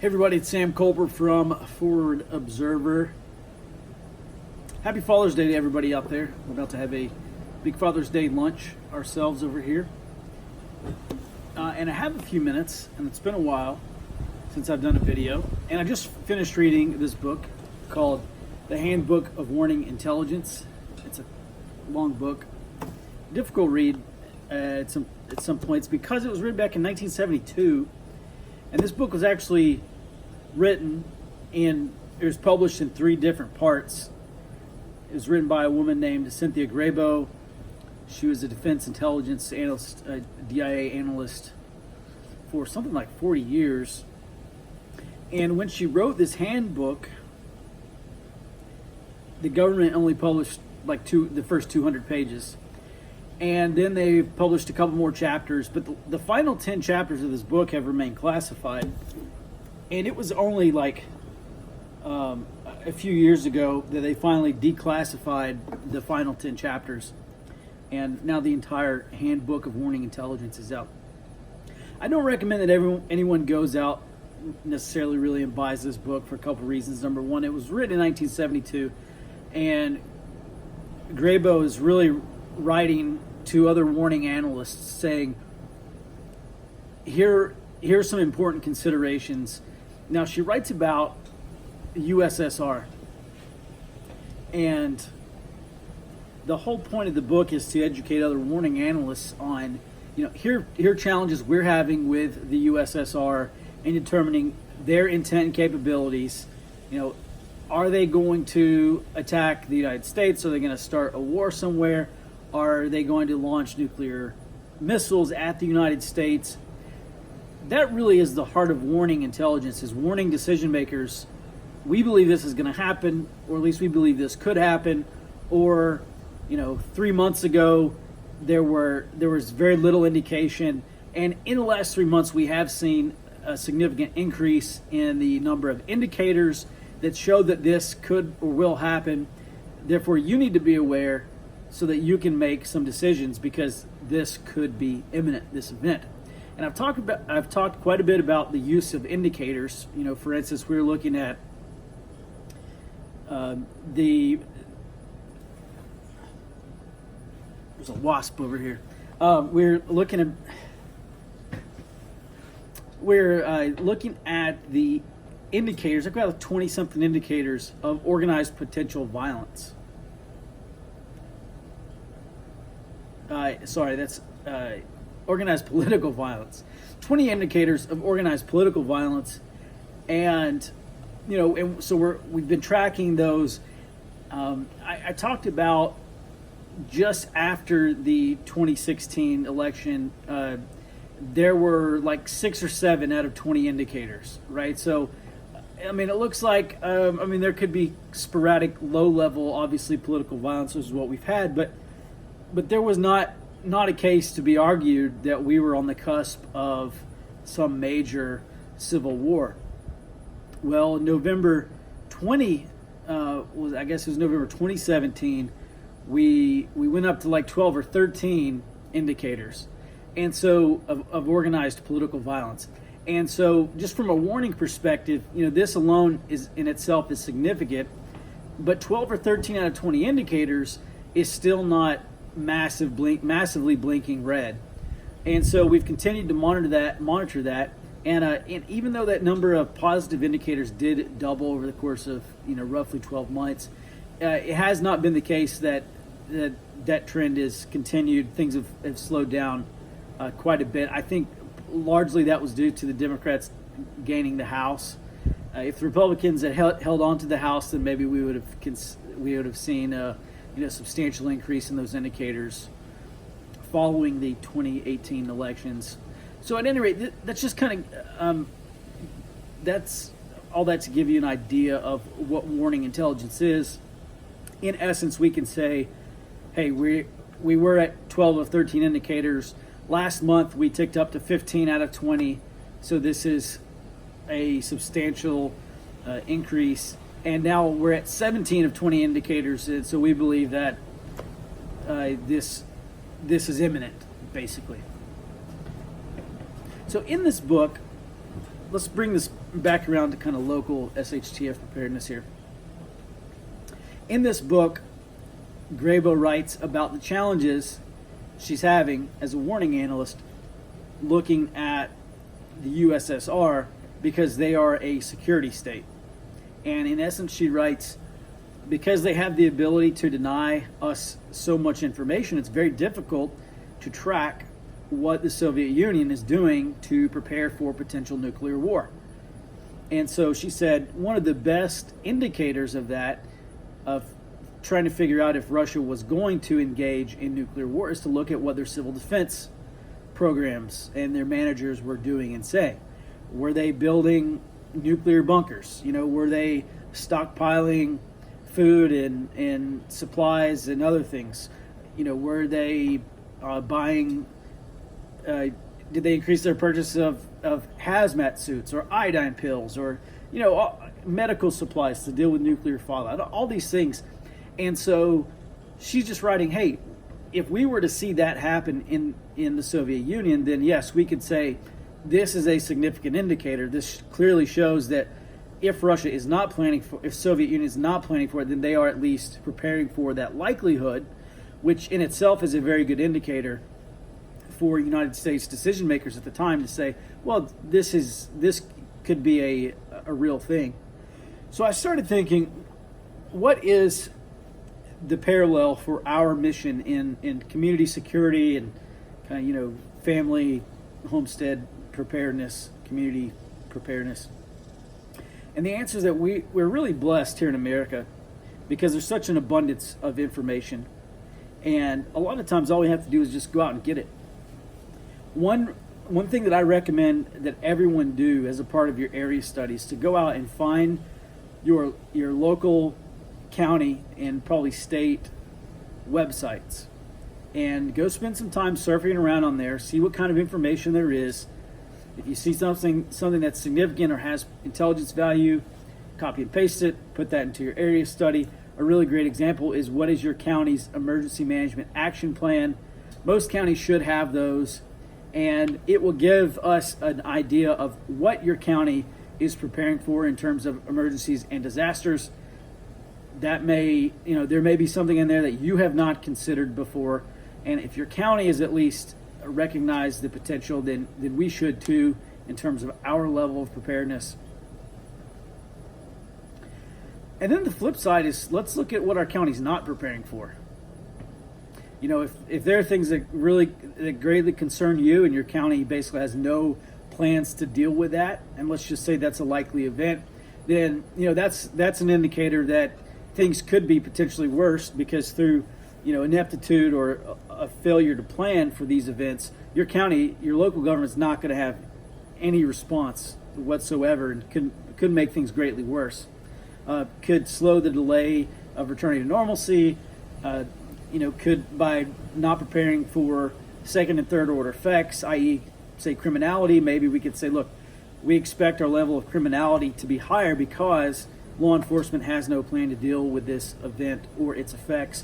Hey everybody, it's Sam Colbert from Forward Observer. Happy Father's Day to everybody out there. We're about to have a big Father's Day lunch ourselves over here. And I have a few minutes, and it's been a while since I've done a video. And I just finished reading this book called The Handbook of Warning Intelligence. It's a long book, difficult read at some points because it was written back in 1972. And this book was actually written it was published in 3 different parts. It was written by a woman named Cynthia Grabo. She was a defense intelligence analyst, DIA analyst for something like 40 years. And when she wrote this handbook, the government only published like the first 200 pages. And then they published a couple more chapters, but the final 10 chapters of this book have remained classified. And it was only like a few years ago that they finally declassified the final 10 chapters. And now the entire Handbook of Warning Intelligence is out. I don't recommend that anyone goes out necessarily really and buys this book for a couple reasons. Number one, it was written in 1972, and Grabo is really writing to other warning analysts saying, here's some important considerations. Now, she writes about the USSR, and the whole point of the book is to educate other warning analysts on, here are challenges we're having with the USSR in determining their intent and capabilities. Are they going to attack the United States? Are they going to start a war somewhere? Are they going to launch nuclear missiles at the United States? That really is the heart of warning intelligence, is warning decision makers. We believe this is going to happen, or at least we believe this could happen, or 3 months ago there was very little indication, and in the last 3 months we have seen a significant increase in the number of indicators that show that this could or will happen. Therefore, you need to be aware so that you can make some decisions, because this could be imminent, this event. And I've talked quite a bit about the use of indicators. For instance, we were looking at there's a wasp over here. We're looking at the indicators. I've got 20-something indicators of organized potential violence. That's organized political violence. 20 indicators of organized political violence, and so we've been tracking those. I talked about just after the 2016 election, there were like 6 or 7 out of 20 indicators, right? So, it looks like there could be sporadic, low-level, obviously political violence, which is what we've had, but there was not a case to be argued that we were on the cusp of some major civil war. Well, November 2017, we went up to like 12 or 13 indicators, and so of organized political violence. And so, just from a warning perspective, this alone is in itself is significant, but 12 or 13 out of 20 indicators is still not massively blinking red. And so we've continued to monitor that, and even though that number of positive indicators did double over the course of roughly 12 months, it has not been the case that trend is continued. Things have slowed down quite a bit. I think largely that was due to the Democrats gaining the House. If the Republicans had held on to the House, then maybe we would have seen a substantial increase in those indicators following the 2018 elections. So at any rate, that's just kind of that's all that to give you an idea of what warning intelligence is. In essence, we can say, hey, we were at 12 of 13 indicators. Last month, we ticked up to 15 out of 20. So this is a substantial increase. And now we're at 17 of 20 indicators. And so we believe that this is imminent, basically. So in this book, let's bring this back around to kind of local SHTF preparedness here. In this book, Grabo writes about the challenges she's having as a warning analyst looking at the USSR because they are a security state. And in essence, she writes, because they have the ability to deny us so much information, it's very difficult to track what the Soviet Union is doing to prepare for potential nuclear war. And so she said one of the best indicators of that, of trying to figure out if Russia was going to engage in nuclear war, is to look at what their civil defense programs and their managers were doing and saying. Were they building nuclear bunkers? Were they stockpiling food and supplies and other things? Were they buying? Did they increase their purchase of hazmat suits or iodine pills or medical supplies to deal with nuclear fallout? All these things. And so she's just writing, hey, if we were to see that happen in the Soviet Union, then yes, we could say this is a significant indicator. This clearly shows that if Russia is not planning for, if Soviet Union is not planning for it, then they are at least preparing for that likelihood, which in itself is a very good indicator for United States decision makers at the time to say, well, this could be a real thing. So I started thinking, what is the parallel for our mission in community security and kind of family, homestead preparedness, community preparedness? And the answer is that we're really blessed here in America because there's such an abundance of information, and a lot of times all we have to do is just go out and get it. One thing that I recommend that everyone do as a part of your area studies, to go out and find your local county and probably state websites and go spend some time surfing around on there, see what kind of information there is. If you see something that's significant or has intelligence value, copy and paste it, put that into your area study. A really great example is, what is your county's emergency management action plan? Most counties should have those, and it will give us an idea of what your county is preparing for in terms of emergencies and disasters. That may, there may be something in there that you have not considered before, and if your county is at least recognize the potential, then we should too, in terms of our level of preparedness. And then the flip side is, let's look at what our county's not preparing for. If there are things that greatly concern you and your county basically has no plans to deal with that, and let's just say that's a likely event, then that's an indicator that things could be potentially worse, because through ineptitude or a failure to plan for these events, your county, your local government's not going to have any response whatsoever, and could make things greatly worse. Could slow the delay of returning to normalcy. Could, by not preparing for second and third order effects, i.e., say criminality, maybe we could say, look, we expect our level of criminality to be higher because law enforcement has no plan to deal with this event or its effects.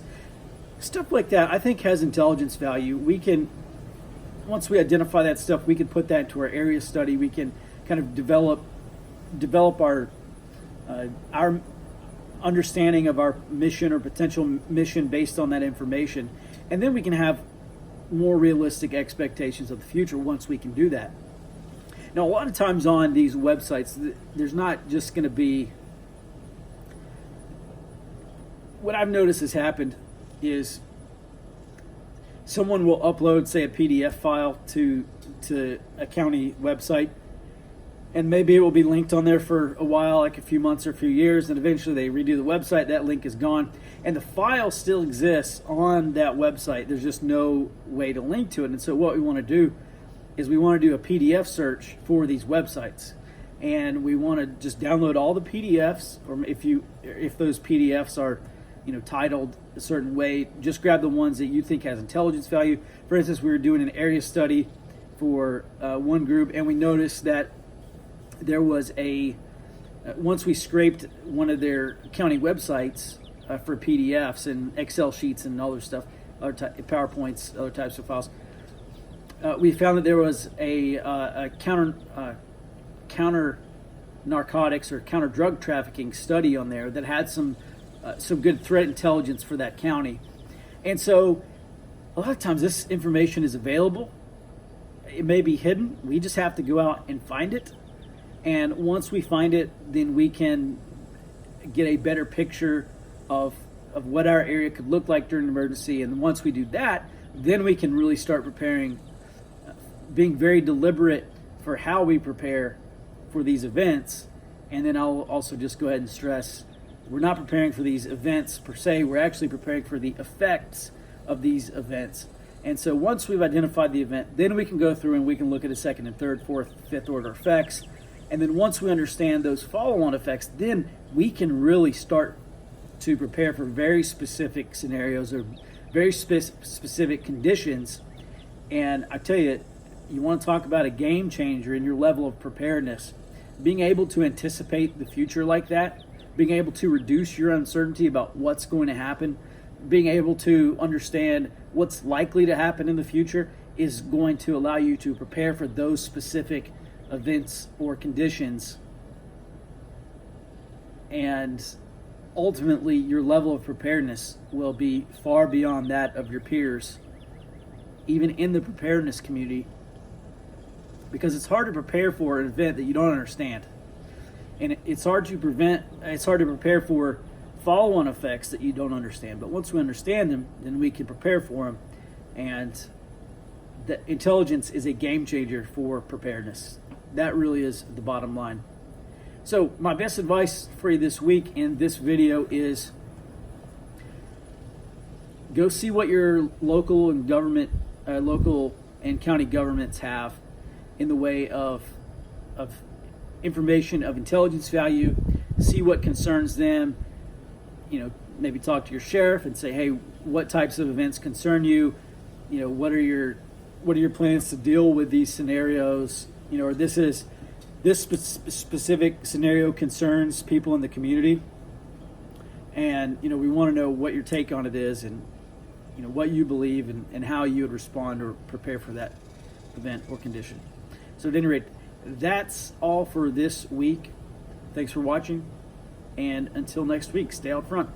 Stuff like that, I think, has intelligence value. We can, once we identify that stuff, we can put that into our area study. We can kind of develop our understanding of our mission or potential mission based on that information, and then we can have more realistic expectations of the future once we can do that. Now, a lot of times on these websites, there's not just going to be, what I've noticed has happened is someone will upload, say, a PDF file to a county website, and maybe it will be linked on there for a while, like a few months or a few years, and eventually they redo the website, that link is gone, and the file still exists on that website. There's just no way to link to it. And so what we want to do is we want to do a PDF search for these websites, and we want to just download all the PDFs, or if those PDFs are titled a certain way, just grab the ones that you think has intelligence value. For instance, we were doing an area study for one group, and we noticed that there was once we scraped one of their county websites for PDFs and Excel sheets and other stuff, PowerPoints, other types of files, we found that there was a counter narcotics or counter drug trafficking study on there that had some good threat intelligence for that county. And so a lot of times this information is available. It may be hidden. We just have to go out and find it. And once we find it, then we can get a better picture of what our area could look like during an emergency. And once we do that, then we can really start preparing, being very deliberate for how we prepare for these events. And then I'll also just go ahead and stress, we're not preparing for these events per se, we're actually preparing for the effects of these events. And so once we've identified the event, then we can go through and we can look at the second and third, fourth, fifth order effects. And then once we understand those follow-on effects, then we can really start to prepare for very specific scenarios or very specific conditions. And I tell you, you want to talk about a game changer in your level of preparedness. Being able to anticipate the future like that, being able to reduce your uncertainty about what's going to happen, being able to understand what's likely to happen in the future is going to allow you to prepare for those specific events or conditions. And ultimately, your level of preparedness will be far beyond that of your peers, even in the preparedness community, because it's hard to prepare for an event that you don't understand. And it's hard to prepare for follow-on effects that you don't understand. But once we understand them, then we can prepare for them. And the intelligence is a game changer for preparedness. That really is the bottom line. So my best advice for you this week in this video is go see what your local and county governments have in the way of information of intelligence value. See what concerns them. Maybe talk to your sheriff and say, hey, what types of events concern you? What are your plans to deal with these scenarios? Or this specific scenario concerns people in the community, and we want to know what your take on it is, and what you believe and how you would respond or prepare for that event or condition. So at any rate, that's all for this week. Thanks for watching, and until next week, stay out front.